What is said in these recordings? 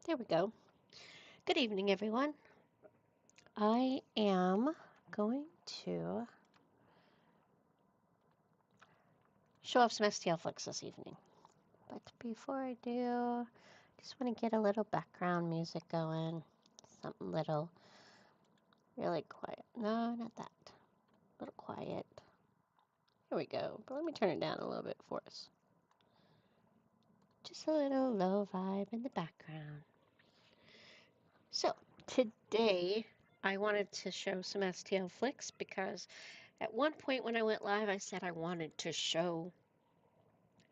There we go. Good evening, everyone. I am going to show off some STL Flix this evening. But before I do, I just want to get a little background music going. Something little, really quiet. No, not that. A little quiet. Here we go. But let me turn it down a little bit for us. Just a little low vibe in the background. So, today I wanted to show some STL Flix because at one point when I went live, I said I wanted to show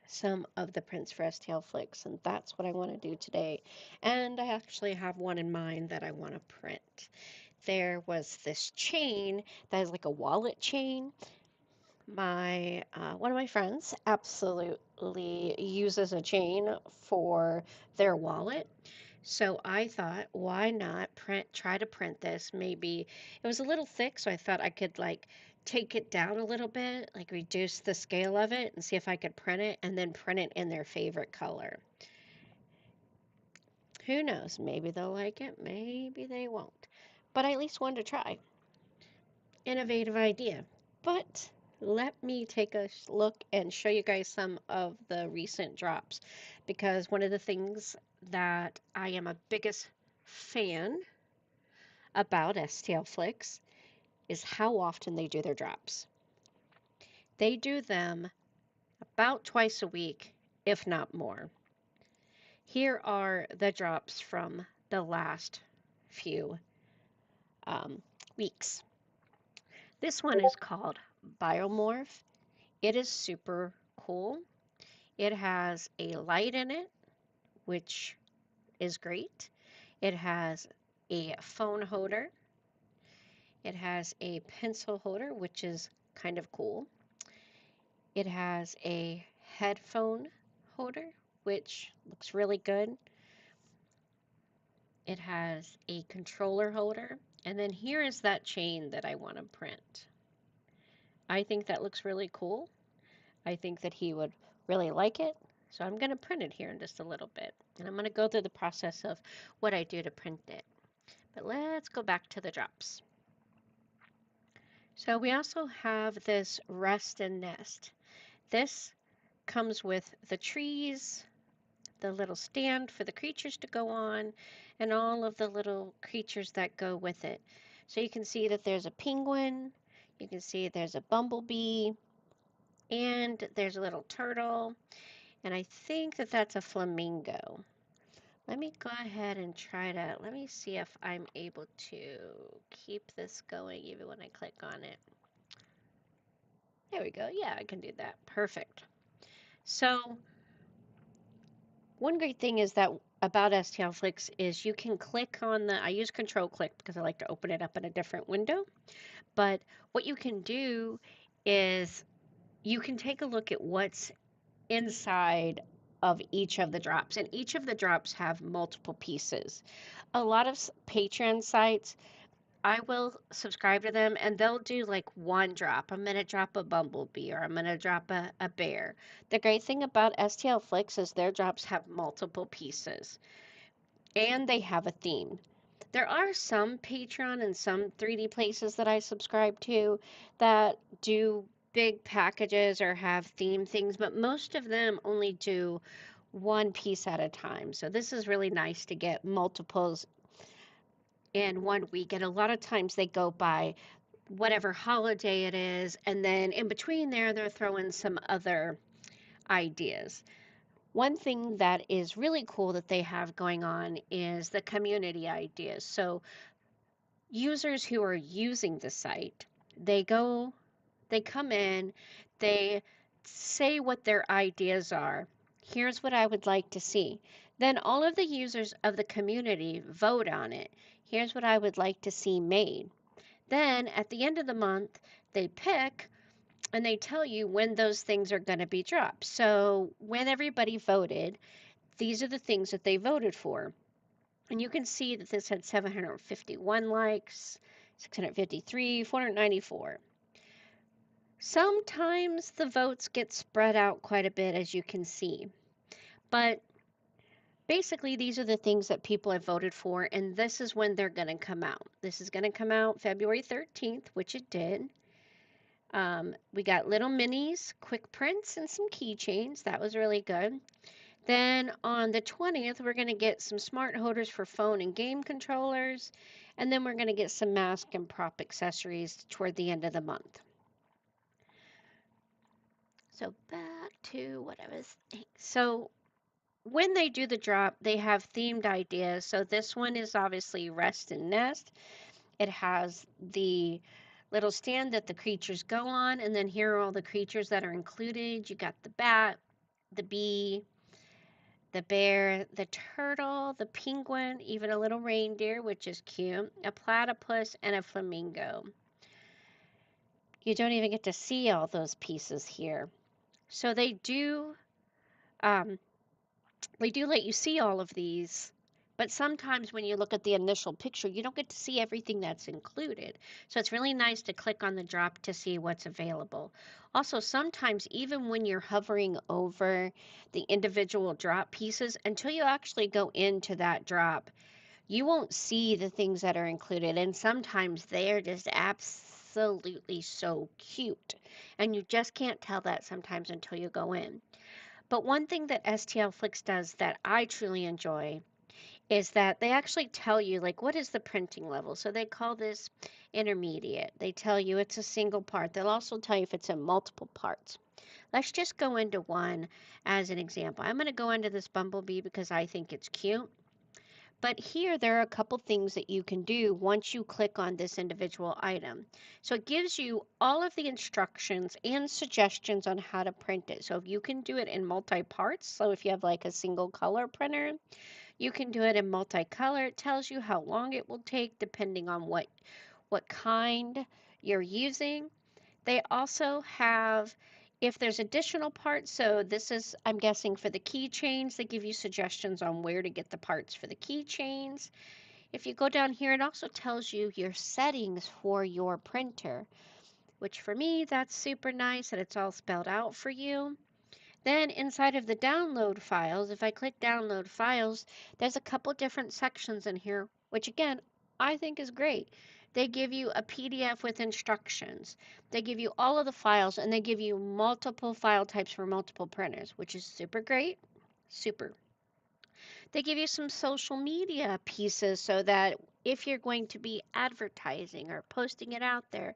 some of the prints for STL Flix, and that's what I want to do today. And I actually have one in mind that I want to print. There was this chain that is like a wallet chain. My one of my friends absolutely uses a chain for their wallet. So I thought, why not try to print this? Maybe it was a little thick, so I thought I could like take it down a little bit, like reduce the scale of it and see if I could print it and then print it in their favorite color. Who knows? Maybe they'll like it, maybe they won't. But I at least wanted to try. Innovative idea. But let me take a look and show you guys some of the recent drops because one of the things that I am a biggest fan about STL Flix is how often they do their drops. They do them about twice a week, if not more. Here are the drops from the last few um, weeks. This one is called Biomorph. It is super cool. It has a light in it, which is great. It has a phone holder. It has a pencil holder, which is kind of cool. It has a headphone holder, which looks really good. It has a controller holder. And then here is that chain that I want to print. I think that looks really cool. I think that he would really like it. So I'm going to print it here in just a little bit. And I'm going to go through the process of what I do to print it. But let's go back to the drops. So we also have this rest and nest. This comes with the trees, the little stand for the creatures to go on, and all of the little creatures that go with it. So you can see that there's a penguin, you can see there's a bumblebee, and there's a little turtle, and I think that that's a flamingo. Let me go ahead and try to, let me see if I'm able to keep this going even when I click on it. There we go. Yeah, I can do that. Perfect. So one great thing is that about STL Flix is you can click on I use control click because I like to open it up in a different window. But what you can do is you can take a look at what's inside of each of the drops. And each of the drops have multiple pieces. A lot of Patreon sites, I will subscribe to them and they'll do like one drop. I'm going to drop a bumblebee or I'm going to drop a bear. The great thing about STL Flix is their drops have multiple pieces and they have a theme. There are some Patreon and some 3D places that I subscribe to that do big packages or have theme things, but most of them only do one piece at a time. So this is really nice to get multiples in one week. And a lot of times they go by whatever holiday it is. And then in between there, they're throwing some other ideas. One thing that is really cool that they have going on is the community ideas. So users who are using the site, they come in, they say what their ideas are. Here's what I would like to see. Then all of the users of the community vote on it. Here's what I would like to see made. Then at the end of the month, they pick and they tell you when those things are going to be dropped. So when everybody voted, these are the things that they voted for. And you can see that this had 751 likes, 653, 494. Sometimes the votes get spread out quite a bit, as you can see. But basically these are the things that people have voted for, and this is when they're going to come out. This is going to come out February 13th, which it did. We got little minis, quick prints, and some keychains. That was really good. Then on the 20th, we're going to get some smart holders for phone and game controllers. And then we're going to get some mask and prop accessories toward the end of the month. So back to what I was saying. So when they do the drop, they have themed ideas. So this one is obviously Rest and Nest. It has the little stand that the creatures go on, and then here are all the creatures that are included. You got the bat, the bee, the bear, the turtle, the penguin, even a little reindeer, which is cute, a platypus, and a flamingo. You don't even get to see all those pieces here. So um, they do let you see all of these, but sometimes when you look at the initial picture, you don't get to see everything that's included. So it's really nice to click on the drop to see what's available. Also, sometimes even when you're hovering over the individual drop pieces, until you actually go into that drop, you won't see the things that are included. And sometimes they're just absolutely so cute. And you just can't tell that sometimes until you go in. But one thing that STL Flix does that I truly enjoy is that they actually tell you, like, what is the printing level. So they call this intermediate. They tell you it's a single part. They'll also tell you if it's in multiple parts. Let's just go into one as an example. I'm going to go into this bumblebee because I think it's cute. But here there are a couple things that you can do once you click on this individual item. So it gives you all of the instructions and suggestions on how to print it. So if you can do it in multi-parts, so if you have like a single color printer, you can do it in multicolor. It tells you how long it will take depending on what kind you're using. They also have, if there's additional parts, so this is, I'm guessing, for the keychains, they give you suggestions on where to get the parts for the keychains. If you go down here, it also tells you your settings for your printer, which for me, that's super nice that it's all spelled out for you. Then inside of the download files, if I click download files, there's a couple different sections in here, which again, I think is great. They give you a PDF with instructions. They give you all of the files, and they give you multiple file types for multiple printers, which is super great. Super. They give you some social media pieces so that if you're going to be advertising or posting it out there,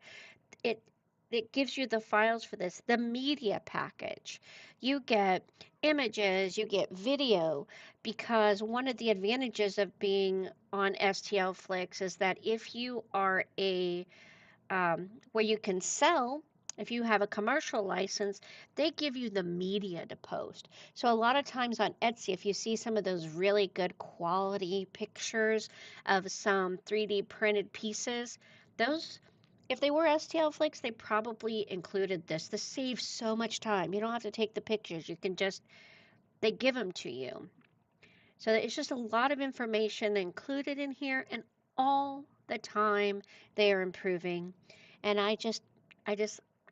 it it gives you the files for this, the media package. You get images, you get video, because one of the advantages of being on STL Flix is that if you are where you can sell, if you have a commercial license, they give you the media to post. So a lot of times on Etsy, if you see some of those really good quality pictures of some 3D printed pieces, those, if they were STL Flix, they probably included this. This saves so much time. You don't have to take the pictures. You can just, they give them to you. So it's just a lot of information included in here, and all the time they are improving. And I just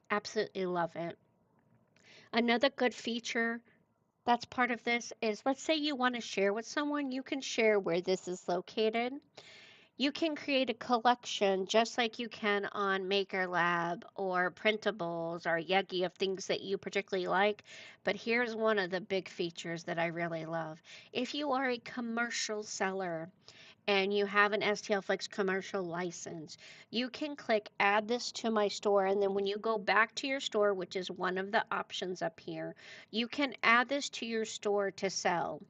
absolutely love it. Another good feature that's part of this is, let's say you want to share with someone, you can share where this is located. You can create a collection just like you can on Maker Lab or Printables or Yegi of things that you particularly like. But here's one of the big features that I really love. If you are a commercial seller and you have an STL Flix commercial license, you can click add this to my store, and then when you go back to your store, which is one of the options up here, you can add this to your store to sell.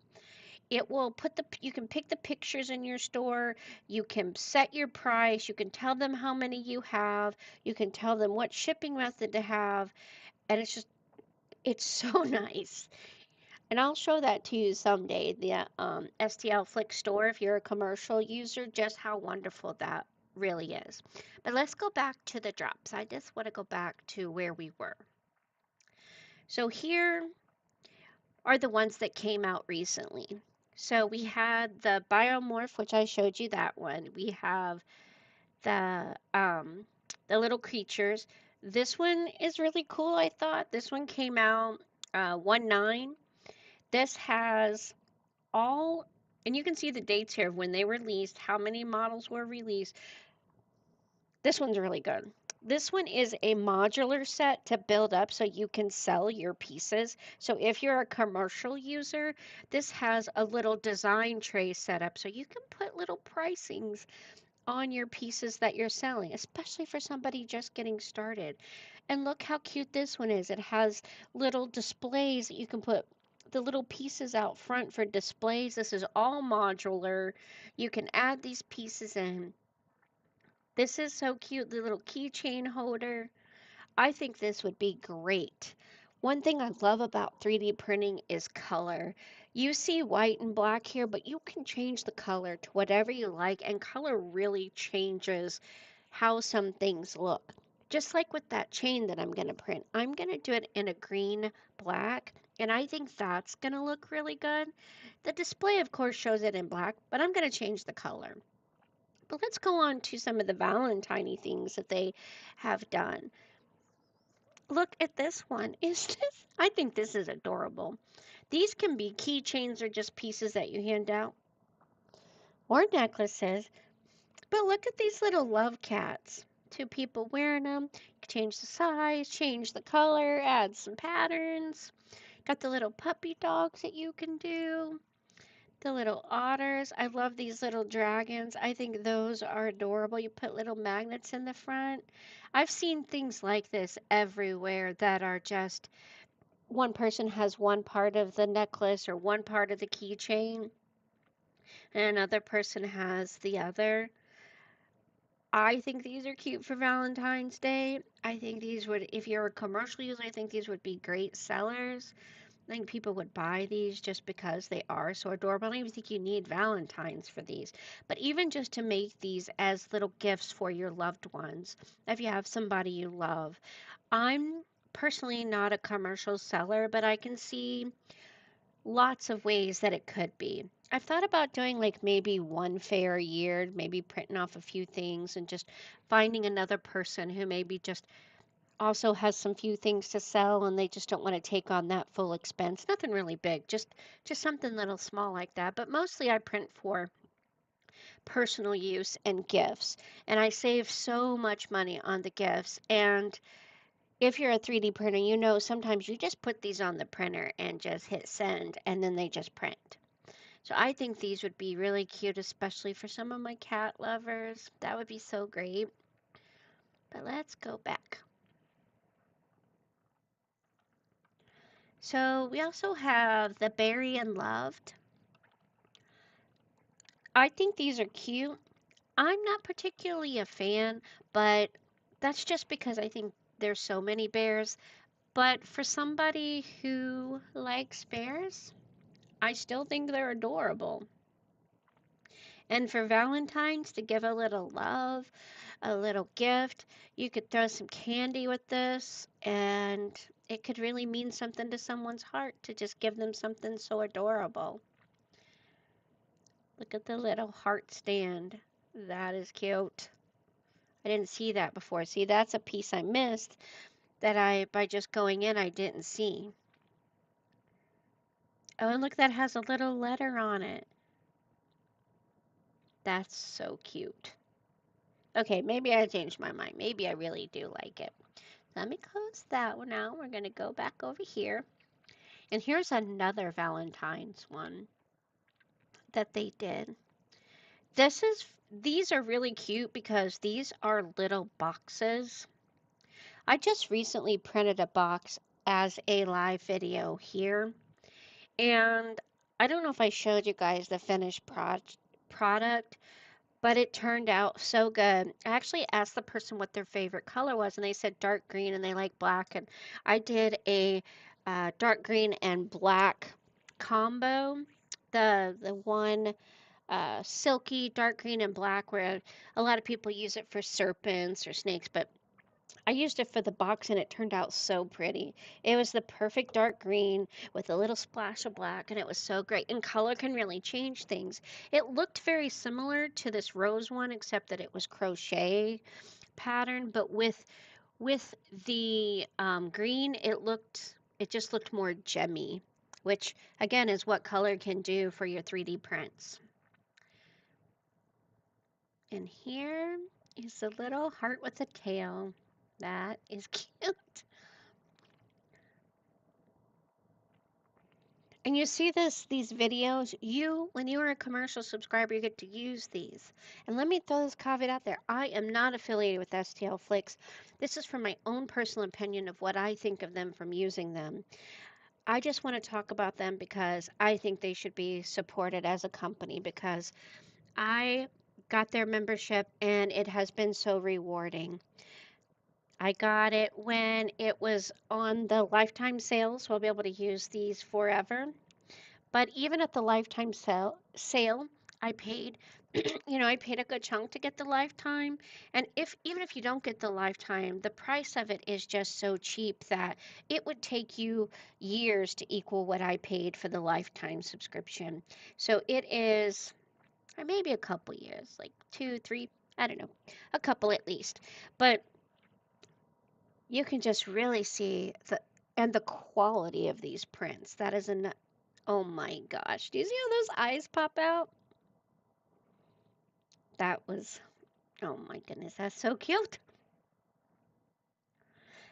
It will you can pick the pictures in your store, you can set your price, you can tell them how many you have, you can tell them what shipping method to have, and it's so nice. And I'll show that to you someday, the STL Flick store, if you're a commercial user, just how wonderful that really is. But let's go back to the drops. I just want to go back to where we were. So here are the ones that came out recently. So we had the Biomorph, which I showed you that one. We have the little creatures. This one is really cool, I thought. This one came out 1/9. This has all, and you can see the dates here of when they were released, how many models were released. This one's really good. This one is a modular set to build up so you can sell your pieces. So if you're a commercial user, this has a little design tray set up so you can put little pricings on your pieces that you're selling, especially for somebody just getting started. And look how cute this one is. It has little displays that you can put the little pieces out front for displays. This is all modular. You can add these pieces in. This is so cute, the little keychain holder. I think this would be great. One thing I love about 3D printing is color. You see white and black here, but you can change the color to whatever you like, and color really changes how some things look. Just like with that chain that I'm going to print, I'm going to do it in a green black, and I think that's going to look really good. The display, of course, shows it in black, but I'm going to change the color. But let's go on to some of the Valentine things that they have done. Look at this one. Is this? I think this is adorable. These can be keychains or just pieces that you hand out or necklaces. But look at these little love cats. Two people wearing them. You can change the size, change the color, add some patterns. Got the little puppy dogs that you can do. The little otters. I love these little dragons. I think those are adorable. You put little magnets in the front. I've seen things like this everywhere that are just one person has one part of the necklace or one part of the keychain and another person has the other. I think these are cute for Valentine's Day. I think these would, if you're a commercial user, I think these would be great sellers. I think people would buy these just because they are so adorable. I don't even think you need Valentines for these. But even just to make these as little gifts for your loved ones, if you have somebody you love. I'm personally not a commercial seller, but I can see lots of ways that it could be. I've thought about doing like maybe one fair a year, maybe printing off a few things and just finding another person who maybe just also has some few things to sell and they just don't want to take on that full expense. Nothing really big, just something little small like that. But mostly I print for personal use and gifts. And I save so much money on the gifts. And if you're a 3D printer, you know sometimes you just put these on the printer and just hit send and then they just print. So I think these would be really cute, especially for some of my cat lovers. That would be so great. But let's go back. So we also have the Berry and Loved. I think these are cute. I'm not particularly a fan, but that's just because I think there's so many bears. But for somebody who likes bears, I still think they're adorable. And for Valentine's, to give a little love, a little gift, you could throw some candy with this, and it could really mean something to someone's heart to just give them something so adorable. Look at the little heart stand. That is cute. I didn't see that before. See, that's a piece I missed that by just going in, I didn't see. Oh, and look, that has a little letter on it. That's so cute. Okay, maybe I changed my mind. Maybe I really do like it. Let me close that one out. We're going to go back over here. And here's another Valentine's one that they did. These are really cute because these are little boxes. I just recently printed a box as a live video here. And I don't know if I showed you guys the finished product, but it turned out so good. I actually asked the person what their favorite color was, and they said dark green and they like black. And I did a dark green and black combo. The one silky dark green and black, where a lot of people use it for serpents or snakes, but I used it for the box and it turned out so pretty. It was the perfect dark green with a little splash of black and it was so great. And color can really change things. It looked very similar to this rose one except that it was crochet pattern, but with the green it just looked more gemmy, which again is what color can do for your 3D prints. And here is a little heart with a tail. That is cute. And you see these videos, when you are a commercial subscriber, you get to use these. And let me throw this caveat out there. I am not affiliated with STL Flix. This is from my own personal opinion of what I think of them from using them. I just want to talk about them because I think they should be supported as a company because I got their membership and it has been so rewarding. I got it when it was on the lifetime sale, so I'll be able to use these forever. But even at the lifetime sale, I paid, I paid a good chunk to get the lifetime. And even if you don't get the lifetime, the price of it is just so cheap that it would take you years to equal what I paid for the lifetime subscription. So it is, or maybe a couple years, like 2, 3, I don't know, a couple at least. But you can just really see the quality of these prints. That is an Oh my gosh. Do you see how those eyes pop out? That was, oh my goodness, that's so cute.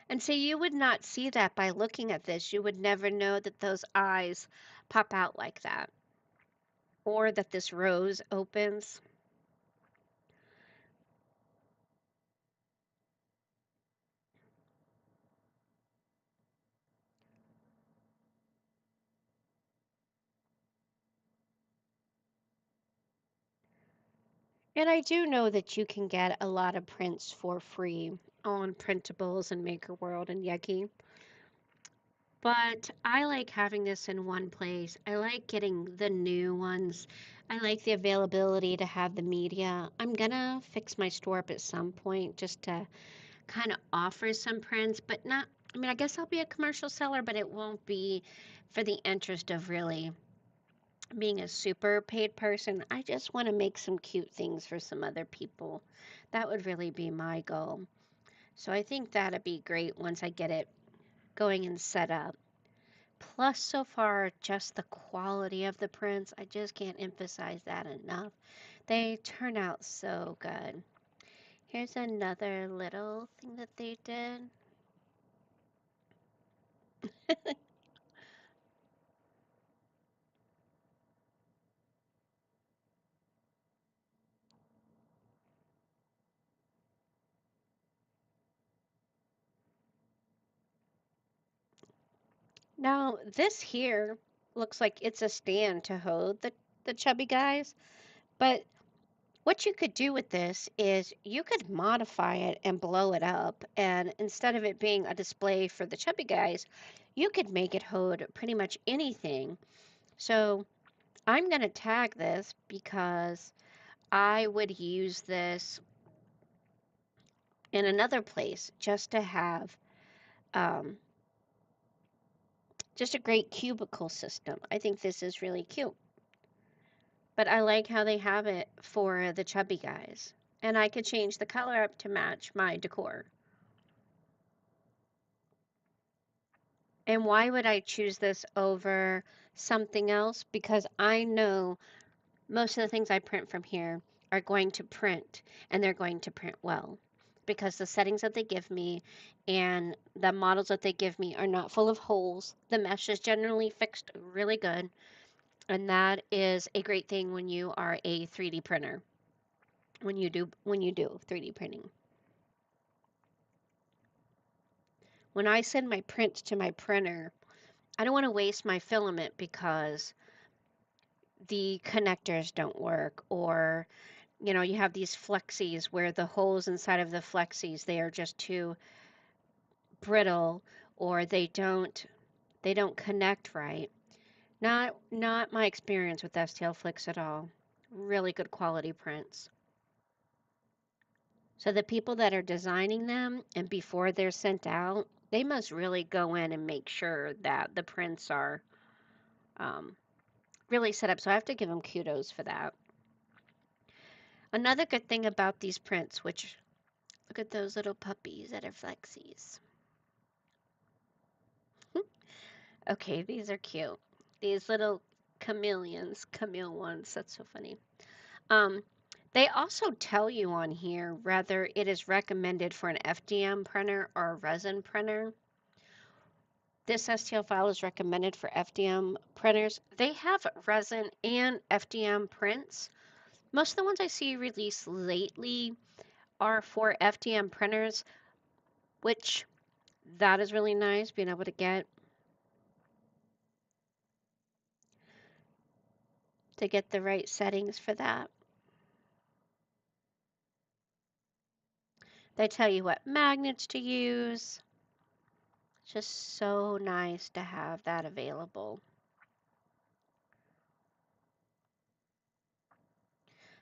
And so you would not see that by looking at this. You would never know that those eyes pop out like that or that this rose opens. And I do know that you can get a lot of prints for free on Printables and Maker World and Yeki. But I like having this in one place. I like getting the new ones. I like the availability to have the media. I'm gonna fix my store up at some point just to kind of offer some prints, but not, I mean, I guess I'll be a commercial seller, but it won't be for the interest of really being a super paid person. I just want to make some cute things for some other people. That would really be my goal. So I think that'd be great once I get it going and set up. Plus, so far, just the quality of the prints. I just can't emphasize that enough. They turn out so good. Here's another little thing that they did. Now, this here looks like it's a stand to hold the chubby guys, but what you could do with this is you could modify it and blow it up, and instead of it being a display for the chubby guys, you could make it hold pretty much anything. So I'm going to tag this because I would use this in another place just to have um, just a great cubicle system. I think this is really cute. But I like how they have it for the chubby guys. And I could change the color up to match my decor. And why would I choose this over something else? Because I know most of the things I print from here are going to print, and they're going to print well. Because the settings that they give me and the models that they give me are not full of holes. The mesh is generally fixed really good. And that is a great thing when you are a 3D printer. When you do 3D printing. When I send my prints to my printer, I don't want to waste my filament because the connectors don't work, or you have these flexies where the holes inside of the flexies, they are just too brittle, or they don't connect right. Not my experience with STL Flix at all. Really good quality prints. So the people that are designing them and before they're sent out, they must really go in and make sure that the prints are um, really set up. So I have to give them kudos for that. Another good thing about these prints, which look at those little puppies that are flexies. Okay, these are cute. These little chameleon ones. That's so funny. Um, they also tell you on here whether it is recommended for an FDM printer or a resin printer. This STL file is recommended for FDM printers. They have resin and FDM prints. Most of the ones I see released lately are for FDM printers, which that is really nice being able to get the right settings for that. They tell you what magnets to use. It's just so nice to have that available.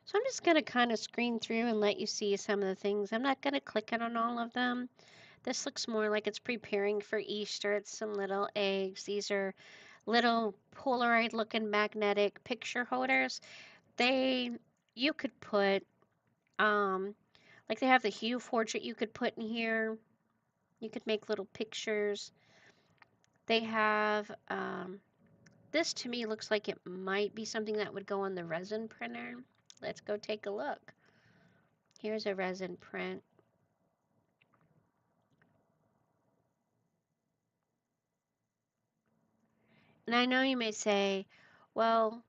So I'm just going to kind of screen through and let you see some of the things. I'm not going to click it on all of them. This looks more like it's preparing for Easter. It's some little eggs. These are little Polaroid looking magnetic picture holders. You could put, like they have the hue forge that you could put in here. You could make little pictures. They have, this to me looks like it might be something that would go on the resin printer. Let's go take a look. Here's a resin print. And I know you may say, well,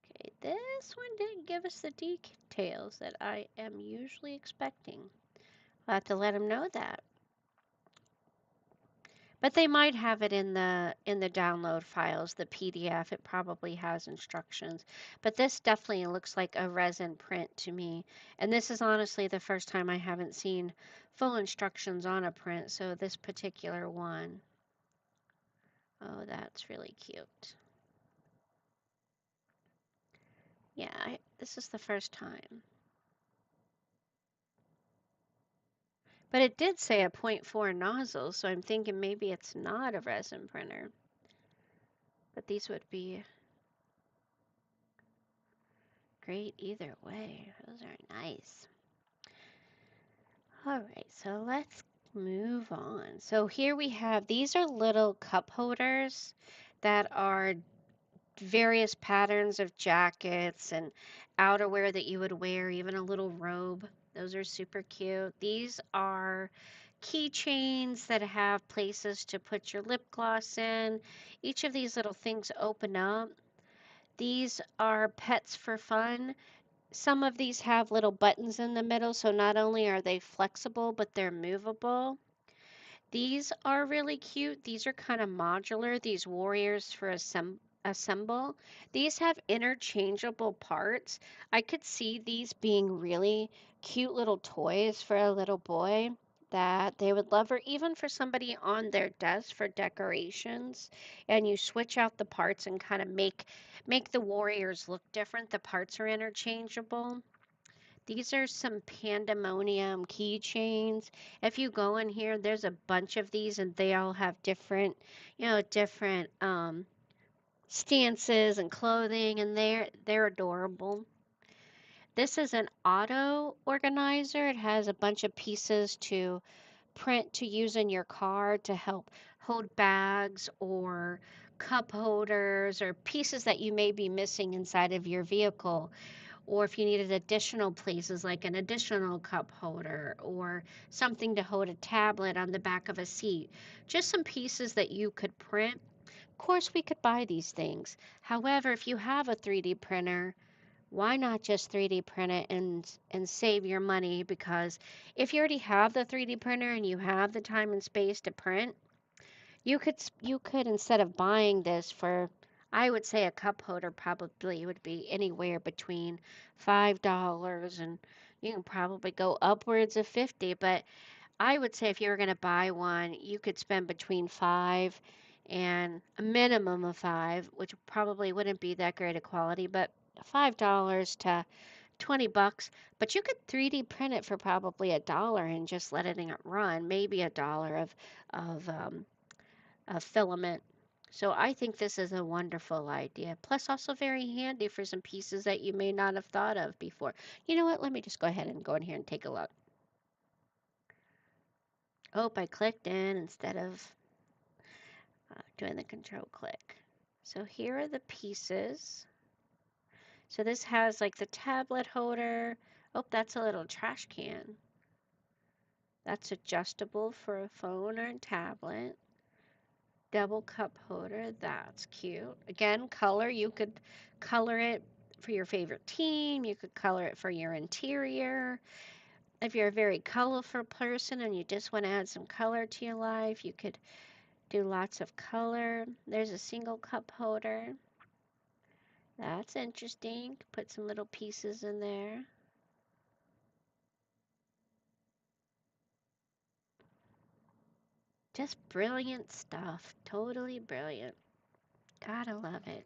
okay, this one didn't give us the details that I am usually expecting. I'll have to let them know that. But they might have it in the download files, the PDF. It probably has instructions. But this definitely looks like a resin print to me. And this is honestly the first time I haven't seen full instructions on a print. So this particular one, oh, that's really cute. Yeah, this is the first time. But it did say a 0.4 nozzle, so I'm thinking maybe it's not a resin printer. But these would be great either way. Those are nice. All right, so let's move on. So here we have, these are little cup holders that are various patterns of jackets and outerwear that you would wear, even a little robe. Those are super cute. These are keychains that have places to put your lip gloss in. Each of these little things open up. These are pets for fun. Some of these have little buttons in the middle, so not only are they flexible, but they're movable. These are really cute. These are kind of modular, these warriors for assemble. These have interchangeable parts. I could see these being really cute little toys for a little boy that they would love, or even for somebody on their desk for decorations. And you switch out the parts and kind of make the warriors look different. The parts are interchangeable. These are some pandemonium keychains. If you go in here, there's a bunch of these and they all have different, different stances and clothing, and they're adorable. This is an auto organizer. It has a bunch of pieces to print to use in your car to help hold bags or cup holders or pieces that you may be missing inside of your vehicle, or if you needed additional places like an additional cup holder or something to hold a tablet on the back of a seat. Just some pieces that you could print. Of course, we could buy these things. However, if you have a 3D printer, why not just 3D print it and save your money? Because if you already have the 3D printer and you have the time and space to print, you could instead of buying this for, I would say a cup holder probably would be anywhere between $5 and you can probably go upwards of 50, but I would say if you were going to buy one, you could spend between 5 and a minimum of 5, which probably wouldn't be that great a quality, but $5 to $20, but you could 3D print it for probably $1 and just let it run, maybe $1 of filament. So I think this is a wonderful idea. Plus also very handy for some pieces that you may not have thought of before. You know what? Let me just go ahead and go in here and take a look. Oh, I clicked in instead of, doing the control click. So here are the pieces. So this has like the tablet holder. Oh, that's a little trash can. That's adjustable for a phone or a tablet. Double cup holder, that's cute. Again, color, you could color it for your favorite team. You could color it for your interior. If you're a very colorful person and you just want to add some color to your life, you could do lots of color. There's a single cup holder. That's interesting. Put some little pieces in there. Just brilliant stuff. Totally brilliant. Gotta love it.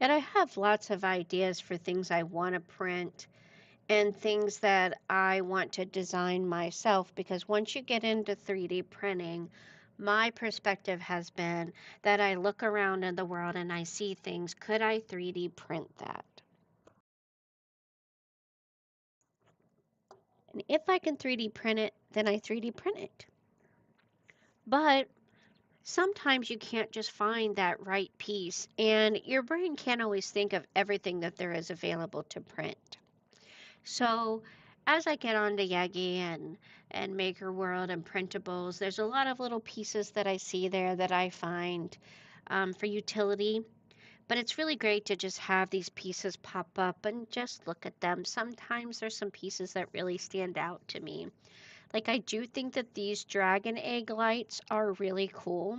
And I have lots of ideas for things I want to print and things that I want to design myself because once you get into 3D printing, my perspective has been that I look around in the world and I see things. Could I 3D print that? And if I can 3D print it, then I 3D print it. But sometimes you can't just find that right piece, and your brain can't always think of everything that there is available to print. So as I get onto Yagi and Maker World and printables, there's a lot of little pieces that I see there that I find for utility. But it's really great to just have these pieces pop up and just look at them. Sometimes there's some pieces that really stand out to me. Like I do think that these dragon egg lights are really cool.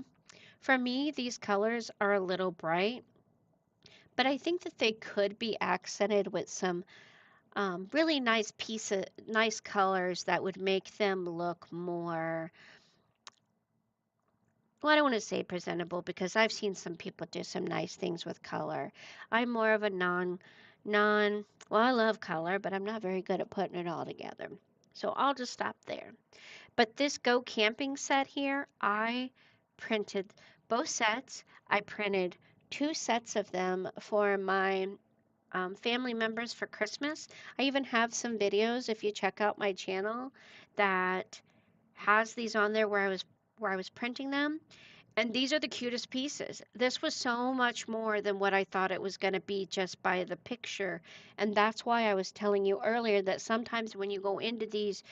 For me, these colors are a little bright, but I think that they could be accented with some really nice colors that would make them look more, well, I don't want to say presentable because I've seen some people do some nice things with color. I'm more of a well, I love color, but I'm not very good at putting it all together. So I'll just stop there. But this Go Camping set here, I printed both sets. I printed two sets of them for my family members for Christmas. I even have some videos if you check out my channel that has these on there where I was printing them. And these are the cutest pieces. This was so much more than what I thought it was going to be just by the picture. And that's why I was telling you earlier that sometimes when you go into these,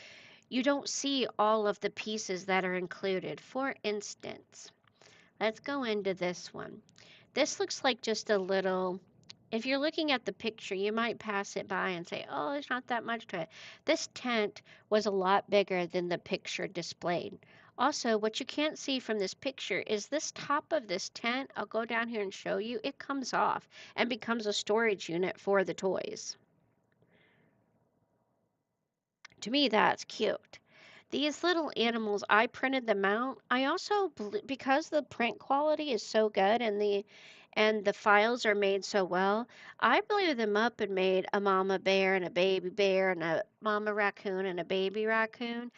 you don't see all of the pieces that are included. For instance, let's go into this one. This looks like just a little, if you're looking at the picture, you might pass it by and say, oh, there's not that much to it. This tent was a lot bigger than the picture displayed. Also, what you can't see from this picture is this top of this tent, I'll go down here and show you, it comes off and becomes a storage unit for the toys. To me, that's cute. These little animals, I printed them out. I also, because the print quality is so good and the files are made so well, I blew them up and made a mama bear and a baby bear and a mama raccoon and a baby raccoon.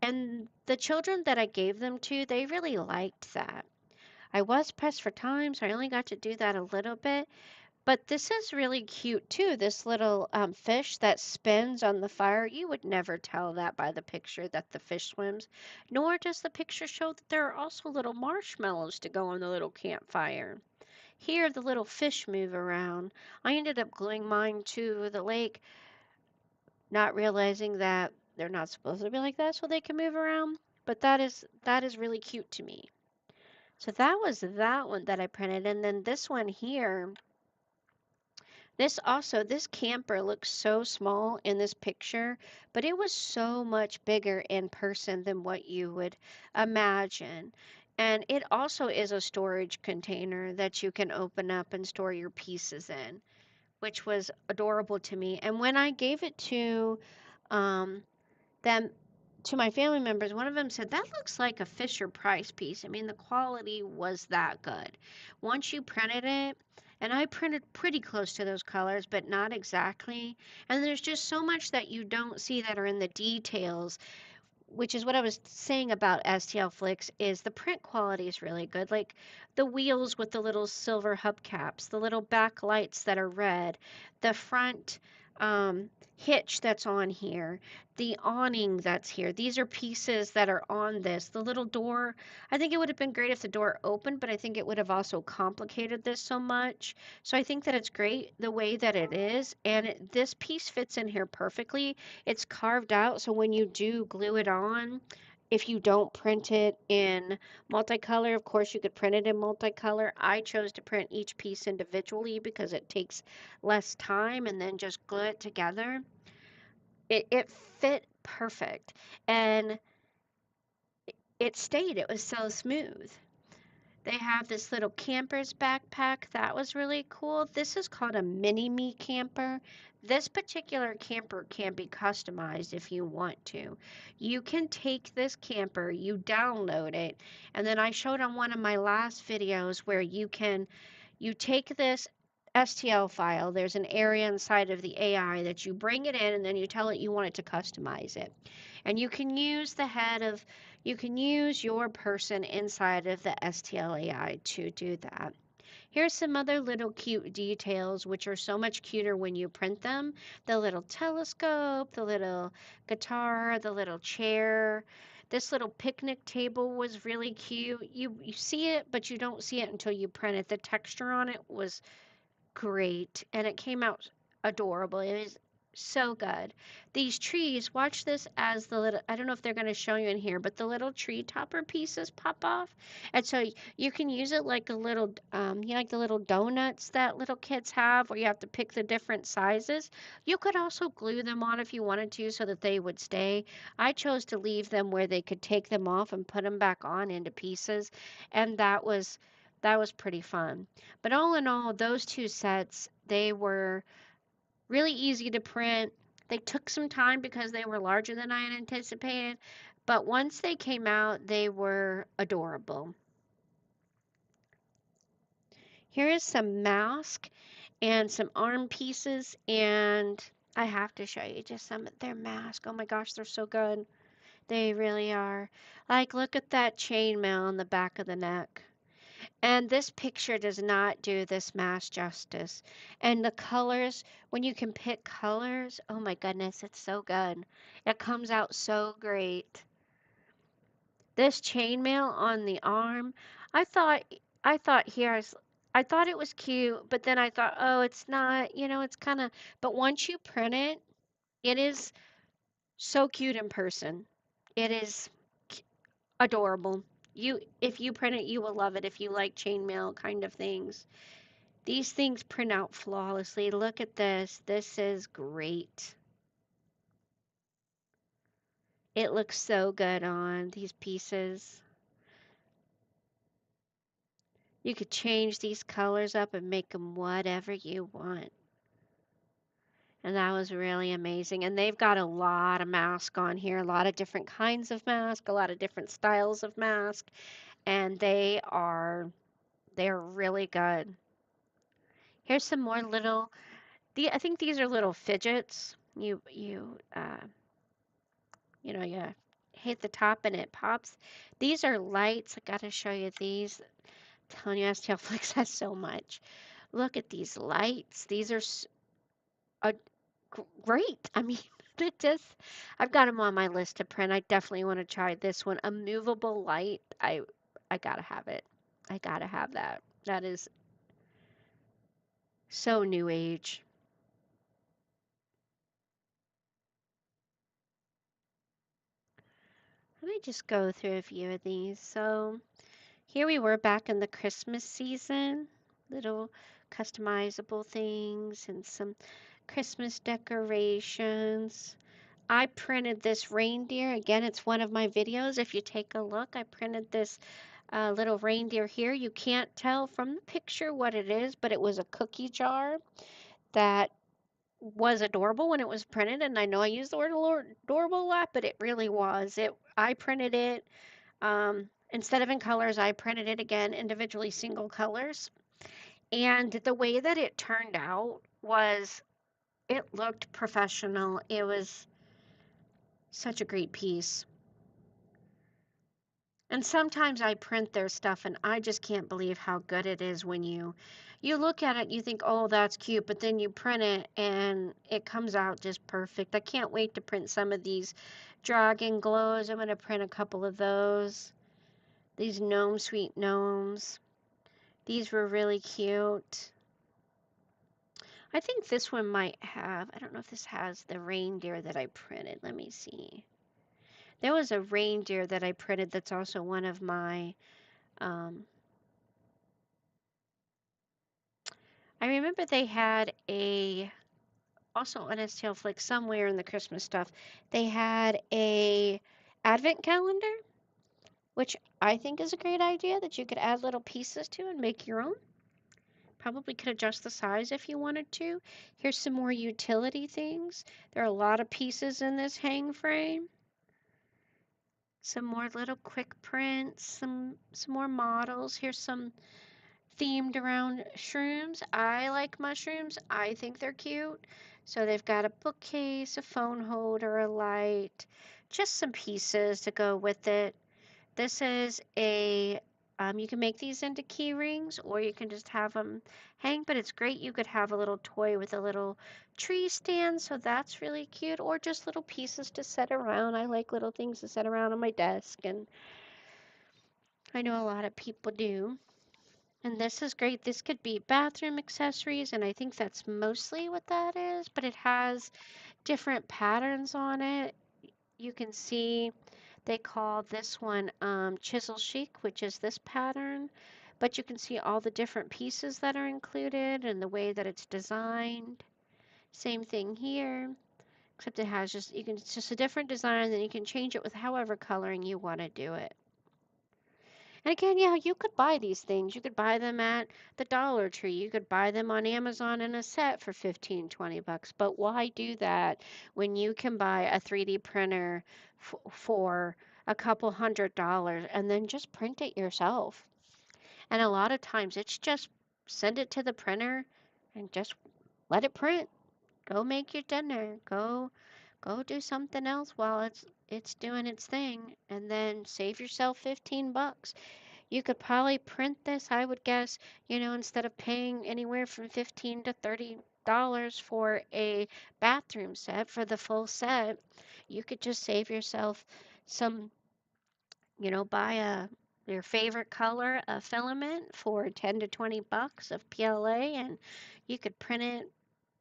And the children that I gave them to, they really liked that. I was pressed for time, so I only got to do that a little bit. But this is really cute too. This little fish that spins on the fire. You would never tell that by the picture that the fish swims, nor does the picture show that there are also little marshmallows to go on the little campfire. Here, the little fish move around. I ended up gluing mine to the lake, not realizing that they're not supposed to be like that so they can move around. But that is really cute to me. So that was that one that I printed. And then this one here. This camper looks so small in this picture, but it was so much bigger in person than what you would imagine. And it also is a storage container that you can open up and store your pieces in, which was adorable to me. And when I gave it um, them to my family members, one of them said, that looks like a Fisher Price piece. I mean, the quality was that good. Once you printed it, and I printed pretty close to those colors, but not exactly. And there's just so much that you don't see that are in the details, which is what I was saying about STL Flix is the print quality is really good. Like the wheels with the little silver hubcaps, the little back lights that are red, the front hitch that's on here, the awning that's here. These are pieces that are on this. The little door, I think it would have been great if the door opened, but I think it would have also complicated this so much. So I think that it's great the way that it is, and this piece fits in here perfectly. It's carved out, so when you do glue it on, if you don't print it in multicolor, of course you could print it in multicolor. I chose to print each piece individually because it takes less time and then just glue it together. It fit perfect and it stayed. It was so smooth. They have this little camper's backpack. That was really cool. This is called a mini me camper. This particular camper can be customized if you want to. You can take this camper, you download it, and then I showed on one of my last videos where you take this STL file. There's an area inside of the AI that you bring it in and then you tell it you want it to customize it. And you can use your person inside of the STL AI to do that. Here's some other little cute details, which are so much cuter when you print them. The little telescope, the little guitar, the little chair. This little picnic table was really cute. You see it, but you don't see it until you print it. The texture on it was great and it came out adorable. It was so good. These trees, watch this as the little, I don't know if they're going to show you in here, but the little tree topper pieces pop off. And so you can use it like a little, you know, like the little donuts that little kids have where you have to pick the different sizes. You could also glue them on if you wanted to so that they would stay. I chose to leave them where they could take them off and put them back on into pieces. And that was pretty fun. But all in all, those two sets, they were really easy to print. They took some time because they were larger than I had anticipated, but once they came out, they were adorable. Here is some mask and some arm pieces, and I have to show you just some of their mask. Oh my gosh, they're so good. They really are. Like, look at that chainmail on the back of the neck. And this picture does not do this mask justice. And the colors, when you can pick colors, oh my goodness, it's so good. It comes out so great. This chainmail on the arm, I thought I thought here's I thought it was cute, but then I thought, oh, it's not, it's kind of, but once you print it, it is so cute in person. It is adorable. If you print it, you will love it if you like chainmail kind of things. These things print out flawlessly. Look at this. This is great. It looks so good on these pieces. You could change these colors up and make them whatever you want. And that was really amazing. And they've got a lot of mask on here, a lot of different kinds of mask, a lot of different styles of mask, and they're really good. Here's some more I think these are little fidgets. You hit the top and it pops. These are lights. I gotta show you these. I'm telling you, STL Flix has so much. Look at these lights. These are uh, great. I mean, it just, I've got them on my list to print. I definitely want to try this one. A movable light. I gotta have it. I gotta have that. That is so new age. Let me just go through a few of these. So, here we were back in the Christmas season, little customizable things and some Christmas decorations. I printed this reindeer. Again, it's one of my videos. If you take a look, I printed this little reindeer here. You can't tell from the picture what it is, but it was a cookie jar that was adorable when it was printed. And I know I use the word adorable a lot, but it really was. I printed it instead of in colors, I printed it again individually single colors. And the way that it turned out was it looked professional. It was such a great piece. And sometimes I print their stuff and I just can't believe how good it is when you you look at it, you think, oh, that's cute, but then you print it and it comes out just perfect. I can't wait to print some of these dragon glows. I'm going to print a couple of those. These gnome sweet gnomes. These were really cute. I think this one might have, I don't know if this has the reindeer that I printed. Let me see. There was a reindeer that I printed that's also one of my, I remember they had also on STL Flix somewhere in the Christmas stuff, they had a advent calendar, which I think is a great idea that you could add little pieces to and make your own. Probably could adjust the size if you wanted to. Here's some more utility things. There are a lot of pieces in this hang frame. Some more little quick prints, some more models. Here's some themed around shrooms. I like mushrooms. I think they're cute. So they've got a bookcase, a phone holder, a light, just some pieces to go with it. This is you can make these into key rings or you can just have them hang, but it's great. You could have a little toy with a little tree stand, so that's really cute, or just little pieces to set around. I like little things to set around on my desk, and I know a lot of people do. And this is great. This could be bathroom accessories, and I think that's mostly what that is, but it has different patterns on it. You can see they call this one Chisel Chic, which is this pattern, but you can see all the different pieces that are included and the way that it's designed. Same thing here, except it has it's just a different design, and you can change it with however coloring you want to do it. And again, yeah, you could buy these things. You could buy them at the Dollar Tree. You could buy them on Amazon in a set for 15, 20 bucks. But why do that when you can buy a 3D printer for a couple $100 and then just print it yourself? And a lot of times it's just send it to the printer and just let it print. Go make your dinner. Go do something else while it's doing its thing, and then save yourself 15 bucks. You could probably print this, I would guess, instead of paying anywhere from 15 to $30 for a bathroom set for the full set, you could just save yourself some, buy your favorite color of filament for 10 to 20 bucks of PLA, and you could print it.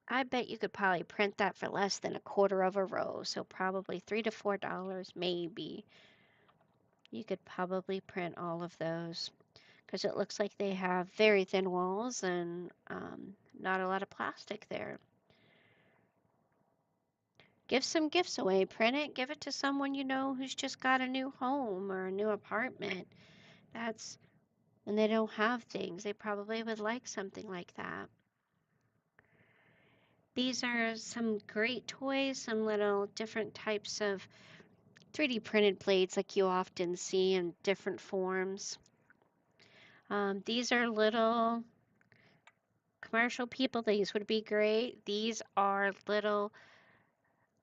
I bet you could probably print that for less than a quarter of a row, so probably $3 to $4 maybe. You could probably print all of those, because it looks like they have very thin walls and not a lot of plastic there. Give some gifts away. Print it, give it to someone you know who's just got a new home or a new apartment. And they don't have things. They probably would like something like that. These are some great toys, some little different types of 3D printed plates like you often see in different forms. These are little commercial people. These would be great. These are little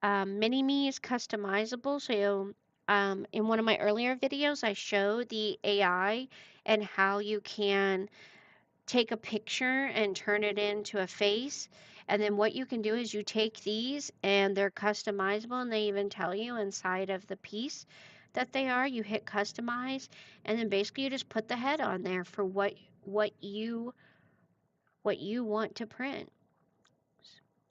mini-me's customizable. So in one of my earlier videos, I showed the AI and how you can take a picture and turn it into a face. And then what you can do is you take these and they're customizable, and they even tell you inside of the piece that they are. You hit customize, and then basically you just put the head on there for what you want to print.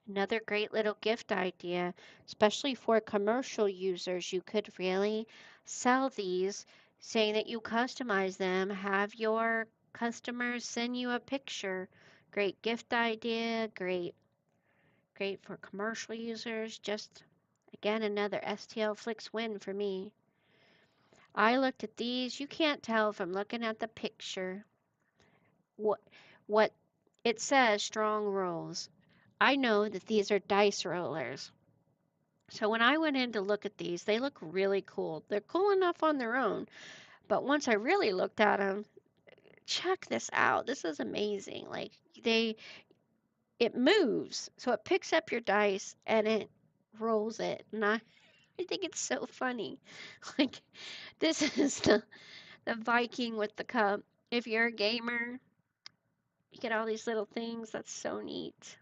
Another great little gift idea, especially for commercial users. You could really sell these, saying that you customize them, have your customers send you a picture. Great gift idea, great for commercial users. Just again, another STL Flix win for me. I looked at these. You can't tell from looking at the picture what it says, strong rolls. I know that these are dice rollers. So when I went in to look at these, they look really cool. They're cool enough on their own, but once I really looked at them, check this out. This is amazing. Like it moves. So it picks up your dice and it rolls it. And I think it's so funny. Like this is the Viking with the cup. If you're a gamer, You get all these little things. That's so neat.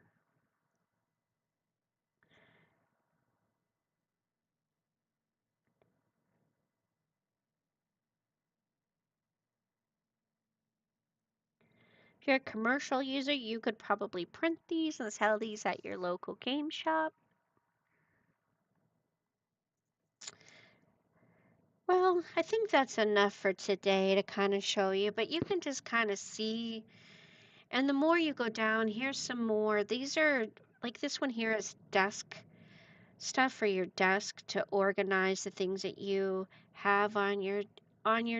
If you're a commercial user, you could probably print these and sell these at your local game shop. Well, I think that's enough for today to kind of show you, but you can just kind of see. And the more you go down, here's some more. These are like this one here is desk stuff for your desk to organize the things that you have on your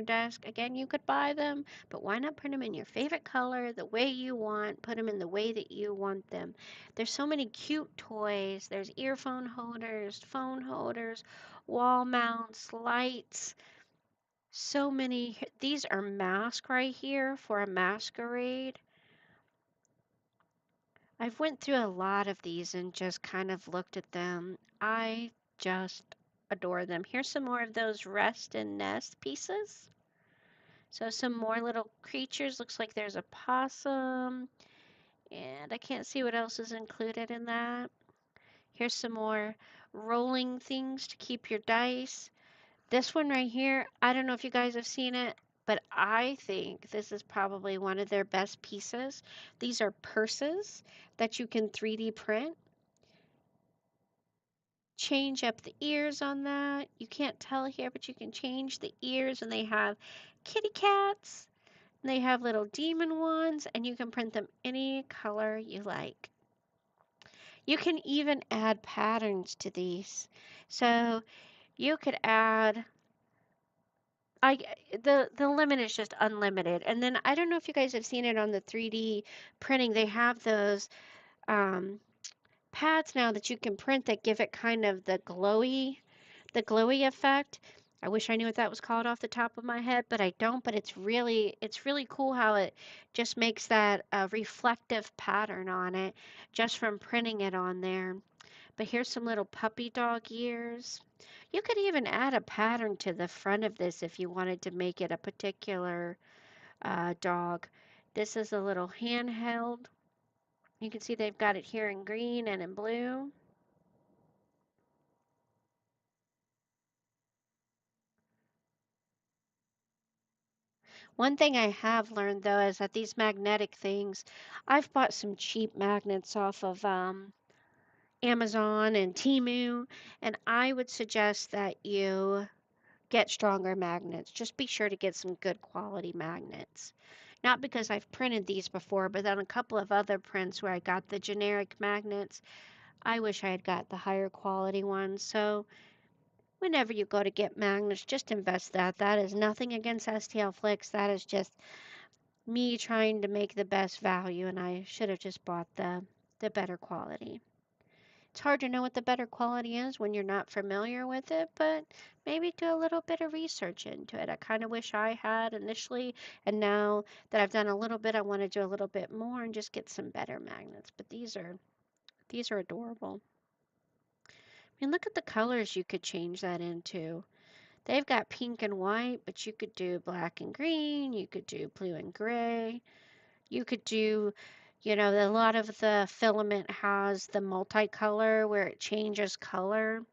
desk. Again, you could buy them, but why not print them in your favorite color, the way you want, put them in the way that you want them. There's so many cute toys. There's earphone holders, phone holders, wall mounts, lights. So many. These are masks right here for a masquerade. I've went through a lot of these and just kind of looked at them. I just adore them. Here's some more of those rest and nest pieces. So some more little creatures. Looks like there's a possum. And I can't see what else is included in that. Here's some more rolling things to keep your dice. This one right here, I don't know if you guys have seen it, but I think this is probably one of their best pieces. These are purses that you can 3D print. Change up the ears on that. You can't tell here, but you can change the ears, and they have kitty cats, and they have little demon ones, and you can print them any color you like. You can even add patterns to these. So you could add I the limit is just unlimited. And then I don't know if you guys have seen it on the 3D printing. They have those um, pads now that you can print that give it kind of the glowy effect. I wish I knew what that was called off the top of my head, but I don't. But it's really cool how it just makes that reflective pattern on it just from printing it on there. But here's some little puppy dog ears. You could even add a pattern to the front of this if you wanted to make it a particular dog. This is a little handheld. You can see they've got it here in green and in blue. One thing I have learned though is that these magnetic things, I've bought some cheap magnets off of Amazon and Temu, and I would suggest that you get stronger magnets. Just be sure to get some good quality magnets. Not because I've printed these before, but on a couple of other prints where I got the generic magnets, I wish I had got the higher quality ones. So whenever you go to get magnets, just invest that. That is nothing against STL Flix. That is just me trying to make the best value, and I should have just bought the better quality. It's hard to know what the better quality is when you're not familiar with it, but maybe do a little bit of research into it. I kind of wish I had initially, and now that I've done a little bit, I want to do a little bit more and just get some better magnets. But these are adorable. I mean, look at the colors you could change that into. They've got pink and white, but you could do black and green, you could do blue and gray. You could do, a lot of the filament has the multicolor where it changes color.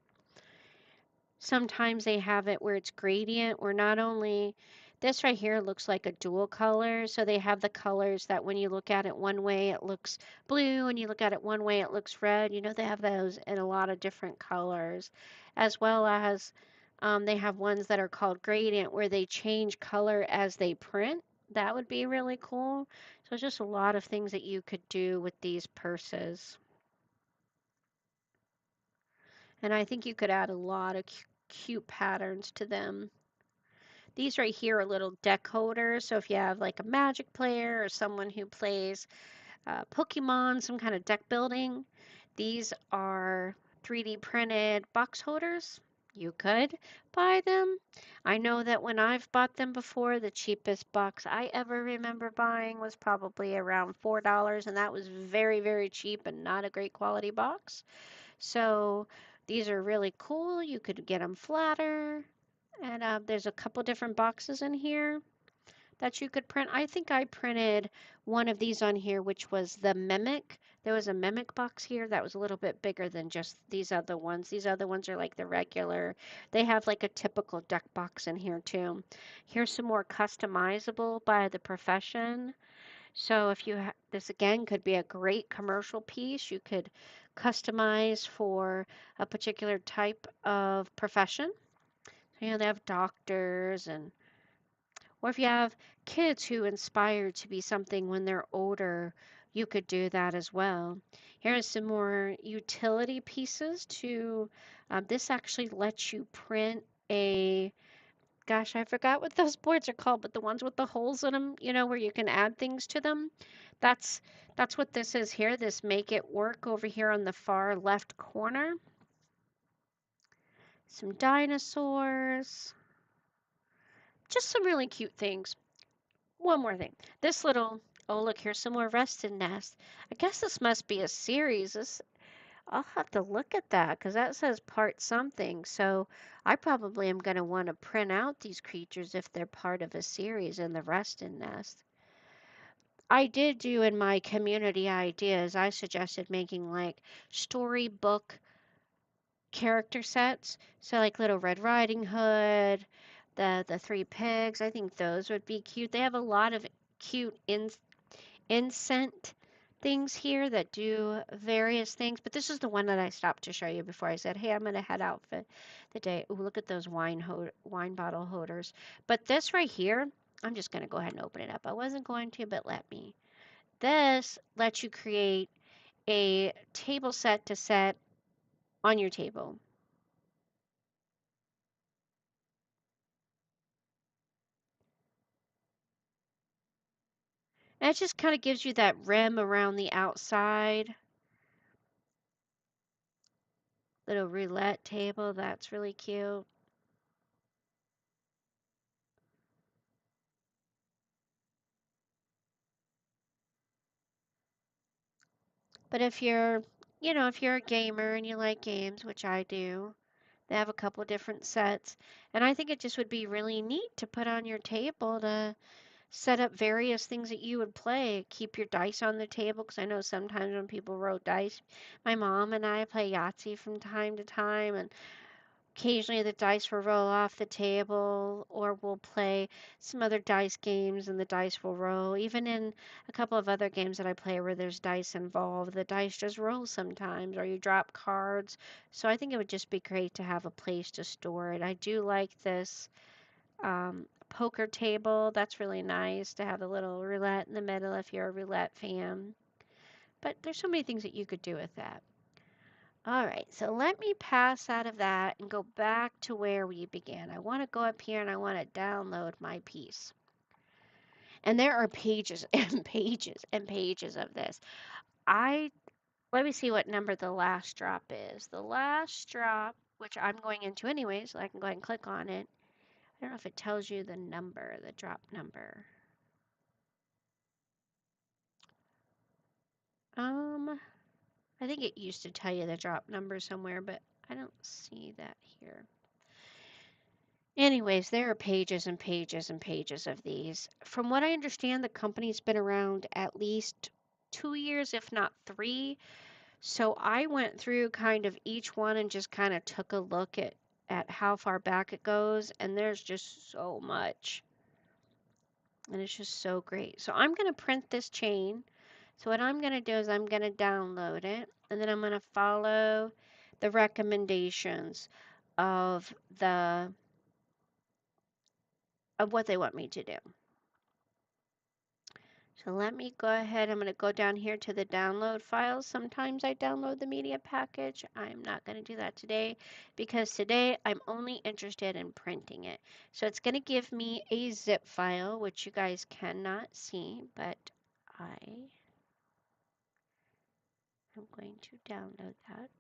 Sometimes they have it where it's gradient, where not only this right here looks like a dual color, so they have the colors that when you look at it one way it looks blue, and you look at it one way it looks red. They have those in a lot of different colors, as well as they have ones that are called gradient where they change color as they print. That would be really cool. So just a lot of things that you could do with these purses. And I think you could add a lot of cute patterns to them. These right here are little deck holders. So if you have like a Magic player or someone who plays Pokemon, some kind of deck building, these are 3D printed box holders. You could buy them. I know that when I've bought them before, the cheapest box I ever remember buying was probably around $4, and that was very, very cheap and not a great quality box. So these are really cool. You could get them flatter. And there's a couple different boxes in here. that you could print. I think I printed one of these on here, which was the Mimic. There was a Mimic box here that was a little bit bigger than just these other ones. These other ones are like the regular. They have like a typical duck box in here too. Here's some more customizable by the profession. So if you this again could be a great commercial piece. You could customize for a particular type of profession. So, they have doctors and or if you have kids who inspire to be something when they're older, you could do that as well. Here's some more utility pieces to, this actually lets you print a, gosh, I forgot what those boards are called, but the ones with the holes in them, where you can add things to them. That's that's what this is here. This make it work over here on the far left corner. Some dinosaurs, just some really cute things. One more thing. This little, oh, look, here's some more rusted nest. I guess this must be a series. I'll have to look at that because that says part something. So I probably am going to want to print out these creatures if they're part of a series in the rusted nest. I did do in my community ideas, I suggested making like storybook character sets. So like Little Red Riding Hood, the three pigs. I think those would be cute. They have a lot of cute incent things here that do various things, but this is the one that I stopped to show you before I said, hey, I'm going to head out for the day. Ooh, look at those wine bottle holders. But this right here, I'm just going to go ahead and open it up. I wasn't going to, but let me. This lets you create a table set to set on your table. And it just kind of gives you that rim around the outside. Little roulette table, that's really cute. But if you're a gamer and you like games, which I do, they have a couple different sets. And I think it just would be really neat to put on your table to set up various things that you would play. Keep your dice on the table because I know sometimes when people roll dice, my mom and I play Yahtzee from time to time, and occasionally the dice will roll off the table, or we'll play some other dice games and the dice will roll. Even in a couple of other games that I play where there's dice involved, the dice just roll sometimes, or you drop cards. So I think it would just be great to have a place to store it. I do like this poker table. That's really nice to have a little roulette in the middle if you're a roulette fan. But there's so many things that you could do with that. All right, so let me pass out of that and go back to where we began. I want to go up here and I want to download my piece. And there are pages and pages and pages of this. Let me see what number the last drop is. The last drop, which I'm going into anyway, so I can go ahead and click on it. I don't know if it tells you the number, the drop number. I think it used to tell you the drop number somewhere, but I don't see that here. Anyways, there are pages and pages and pages of these. From what I understand, the company's been around at least 2 years, if not three. So I went through kind of each one and just kind of took a look at how far back it goes, and there's just so much. And it's just so great. So I'm going to print this chain. So what I'm going to do is I'm going to download it, and then I'm going to follow the recommendations of what they want me to do. So let me go ahead. I'm going to go down here to the download files. Sometimes I download the media package. I'm not going to do that today because today I'm only interested in printing it. So it's going to give me a zip file, which you guys cannot see, but I am going to download that.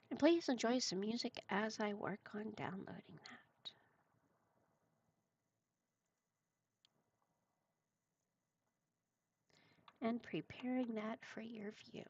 And please enjoy some music as I work on downloading that. and preparing that for your view.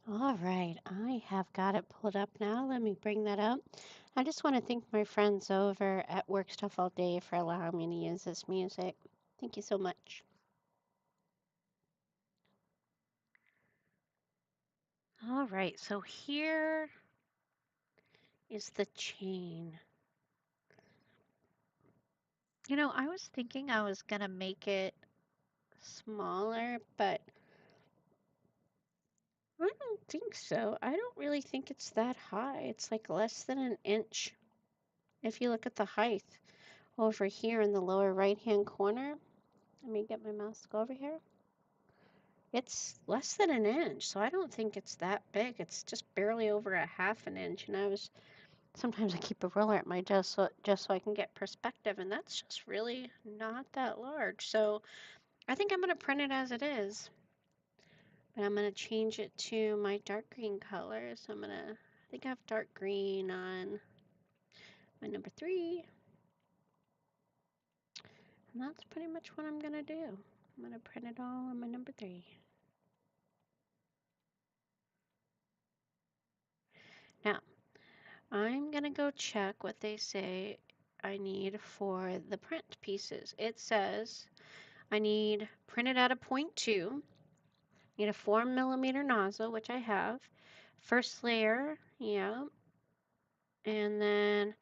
All right, I have got it pulled up now. Let me bring that up. I just want to thank my friends over at Work Stuff All Day for allowing me to use this music. Thank you so much. All right, so here is the chain. I was thinking I was going to make it smaller, but I don't think so. I don't really think it's that high. It's like less than an inch. If you look at the height over here in the lower right-hand corner, let me get my mouse to go over here. It's less than an inch, so I don't think it's that big. It's just barely over a half an inch, and sometimes I keep a ruler at my desk just so I can get perspective, and that's just really not that large. So I think I'm going to print it as it is, but I'm going to change it to my dark green color. So I think I have dark green on my number 3, and that's pretty much what I'm going to do. I'm going to print it all on my number 3. Now, I'm going to go check what they say I need for the print pieces. It says I need printed at a 0.2, need a 4mm nozzle, which I have, First layer, yeah. And then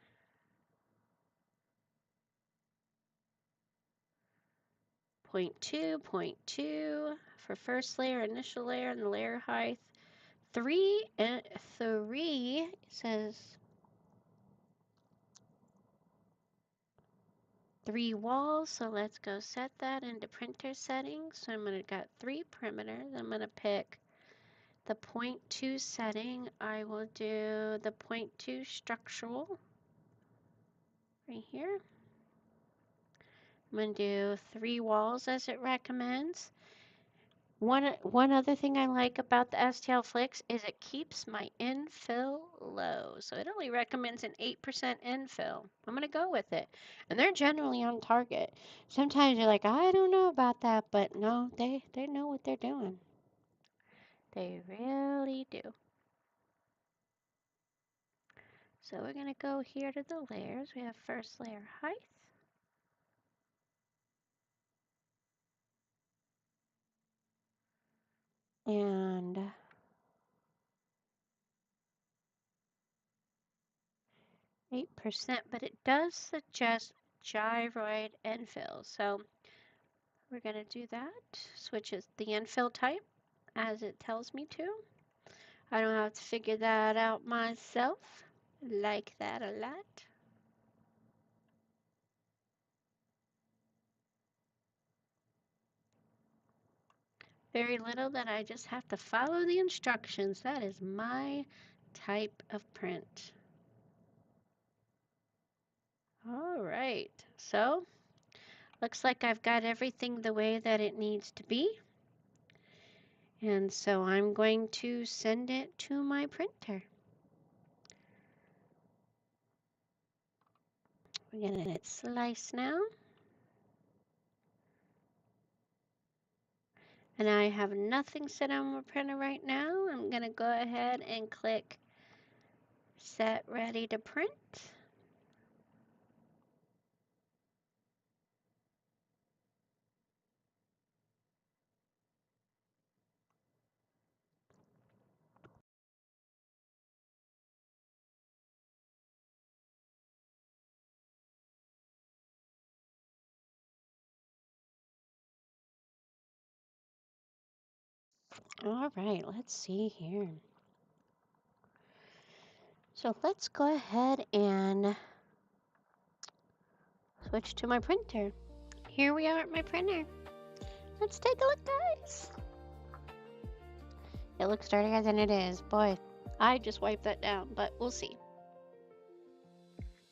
point two for first layer, initial layer, and the layer height. 3 says 3 walls, so let's go set that into printer settings. So I'm going to got 3 perimeters. I'm going to pick the 0.2 setting. I will do the 0.2 structural right here. I'm going to do 3 walls as it recommends. One other thing I like about the STL Flix is it keeps my infill low. So it only recommends an 8% infill. I'm going to go with it. And they're generally on target. Sometimes you're like, I don't know about that, but no, they know what they're doing. They really do. So we're going to go here to the layers. We have first layer height. And 8%, but it does suggest gyroid infill. So we're going to do that. Switches the infill type as it tells me to. I don't have to figure that out myself. Like that a lot. Very little that I just have to follow the instructions. That is my type of print. All right, so looks like I've got everything the way that it needs to be. And so I'm going to send it to my printer. We're going to hit slice now. And I have nothing set on my printer right now. I'm going to go ahead and click set ready to print. All right, let's see here. So let's go ahead and switch to my printer. Here we are at my printer. Let's take a look, guys. It looks dirtier than it is. Boy, I just wiped that down, but we'll see.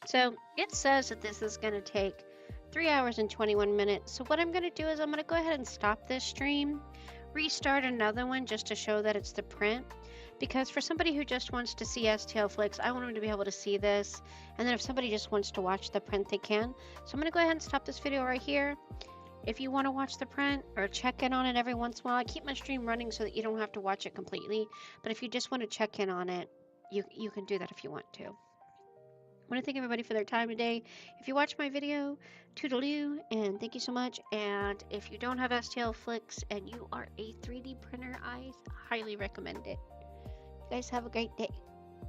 So it says that this is going to take 3 hours and 21 minutes. So what I'm going to do is I'm going to go ahead and stop this stream, restart another one just to show that it's the print. Because for somebody who just wants to see STL Flix, I want them to be able to see this. And then if somebody just wants to watch the print, they can. So I'm going to go ahead and stop this video right here. If you want to watch the print or check in on it every once in a while, I keep my stream running so that you don't have to watch it completely. But if you just want to check in on it, you can do that if you want to. I want to thank everybody for their time today. If you watched my video, toodaloo, and thank you so much. And if you don't have STL Flix and you are a 3D printer, I highly recommend it. You guys have a great day.